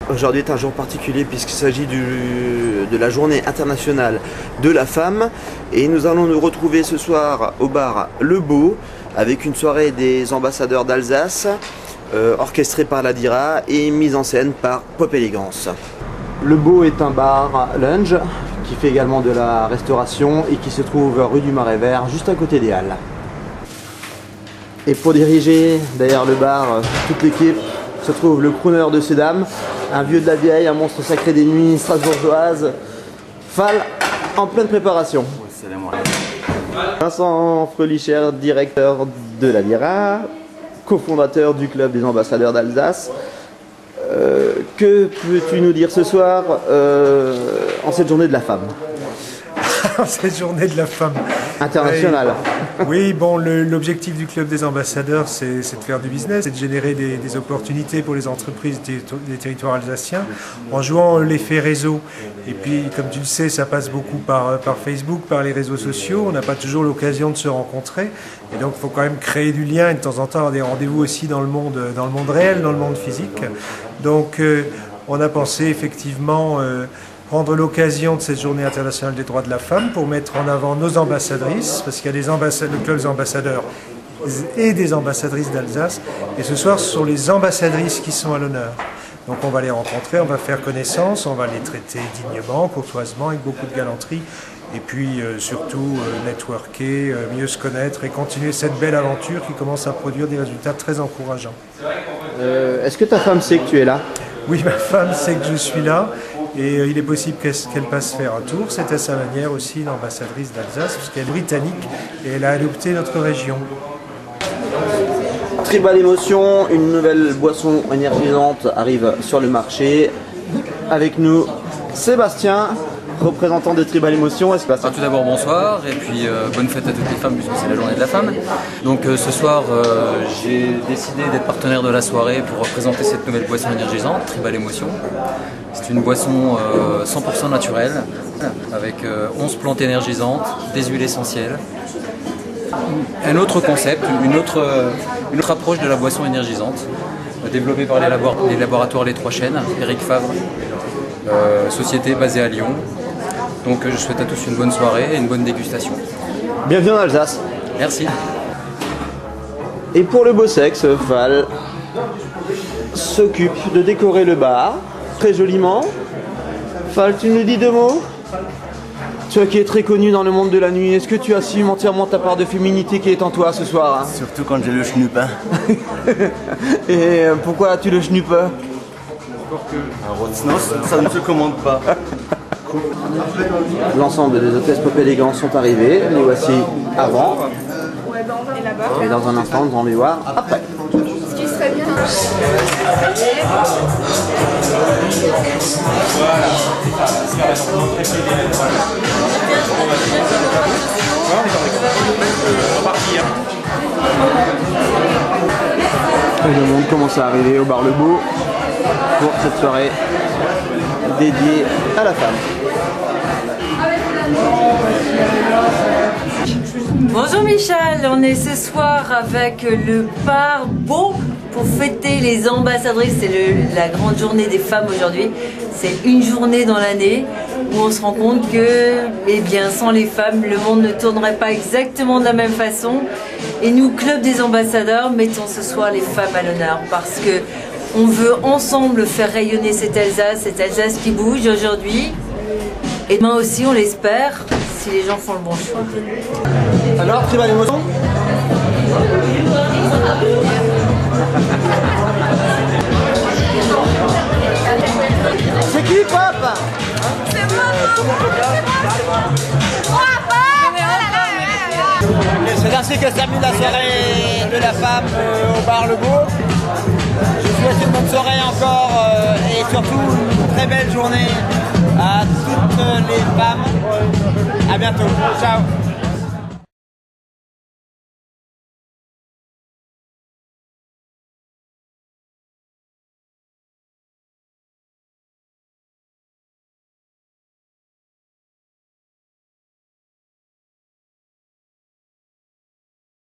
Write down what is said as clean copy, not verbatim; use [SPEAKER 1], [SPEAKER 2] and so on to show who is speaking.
[SPEAKER 1] Aujourd'hui est un jour particulier puisqu'il s'agit de la journée internationale de la femme et nous allons nous retrouver ce soir au bar Le Beau avec une soirée des ambassadeurs d'Alsace orchestrée par la DIRA et mise en scène par Pop Élégance. Le Beau est un bar lunch qui fait également de la restauration et qui se trouve rue du Marais Vert juste à côté des Halles. Et pour diriger derrière le bar toute l'équipe se trouve le crooner de ces dames, un vieux de la vieille, un monstre sacré des nuits strasbourgeoises, Fall en pleine préparation. Vincent Frelicher, directeur de la DIRA, cofondateur du club des ambassadeurs d'Alsace. Que peux-tu nous dire ce soir en cette journée de la femme?
[SPEAKER 2] Cette journée de la femme
[SPEAKER 1] internationale.
[SPEAKER 2] Oui, bon, l'objectif du club des ambassadeurs, c'est de faire du business, c'est de générer des opportunités pour les entreprises des territoires alsaciens en jouant l'effet réseau. Et puis, comme tu le sais, ça passe beaucoup par Facebook, par les réseaux sociaux. On n'a pas toujours l'occasion de se rencontrer. Et donc, il faut quand même créer du lien et de temps en temps avoir des rendez-vous aussi dans le monde réel, dans le monde physique. Donc, on a pensé effectivement prendre l'occasion de cette journée internationale des droits de la femme pour mettre en avant nos ambassadrices, parce qu'il y a le club des ambassadeurs et des ambassadrices d'Alsace, et ce soir ce sont les ambassadrices qui sont à l'honneur. Donc on va les rencontrer, on va faire connaissance, on va les traiter dignement, courtoisement, avec beaucoup de galanterie, et puis surtout networker, mieux se connaître et continuer cette belle aventure qui commence à produire des résultats très encourageants.
[SPEAKER 1] Est-ce que ta femme sait que tu es là?
[SPEAKER 2] Oui, ma femme sait que je suis là. Et il est possible qu'elle passe faire un tour. C'est à sa manière aussi l'ambassadrice d'Alsace, parce qu'elle est britannique et elle a adopté notre région.
[SPEAKER 1] Tribal Émotion, une nouvelle boisson énergisante arrive sur le marché. Avec nous, Sébastien, représentant de Tribal Émotion.
[SPEAKER 3] Tout d'abord bonsoir et puis bonne fête à toutes les femmes puisque c'est la journée de la femme. Donc ce soir j'ai décidé d'être partenaire de la soirée pour présenter cette nouvelle boisson énergisante, Tribal Émotion. C'est une boisson 100% naturelle avec 11 plantes énergisantes, des huiles essentielles. Un autre concept, une autre approche de la boisson énergisante développée par les laboratoires Les Trois Chênes, Eric Favre, société basée à Lyon. Donc je souhaite à tous une bonne soirée et une bonne dégustation.
[SPEAKER 1] Bienvenue en Alsace.
[SPEAKER 3] Merci.
[SPEAKER 1] Et pour le beau sexe, Val s'occupe de décorer le bar très joliment. Val, tu nous dis deux mots? Toi qui es très connu dans le monde de la nuit, est-ce que tu assumes entièrement ta part de féminité qui est en toi ce soir, hein?
[SPEAKER 4] Surtout quand j'ai le schnupp. Hein.
[SPEAKER 1] Et pourquoi as-tu le schnupp?
[SPEAKER 4] Un Rotsnos, ça ne se commande pas.
[SPEAKER 1] L'ensemble des hôtesses Pop Élégance sont arrivées, les voici avant. Et dans un instant, nous allons les voir après.
[SPEAKER 5] Ce qui serait bien.
[SPEAKER 1] Et le monde commence à arriver au bar Le Beau pour cette soirée dédiée à la femme.
[SPEAKER 6] Bonjour Michel, on est ce soir avec le bar Beau pour fêter les ambassadrices. C'est la grande journée des femmes aujourd'hui. C'est une journée dans l'année où on se rend compte que, eh bien, sans les femmes, le monde ne tournerait pas exactement de la même façon. Et nous, Club des ambassadeurs, mettons ce soir les femmes à l'honneur parce que on veut ensemble faire rayonner cette Alsace qui bouge aujourd'hui. Et demain aussi, on l'espère, si les gens font le bon choix.
[SPEAKER 1] Alors, Tribal Émotion? C'est qui, Pop?
[SPEAKER 5] C'est
[SPEAKER 7] C'est ainsi que se termine la soirée de la femme au bar Le Beau. Je vous souhaite une bonne soirée encore et surtout une très belle journée à toutes les femmes. À bientôt. Ciao.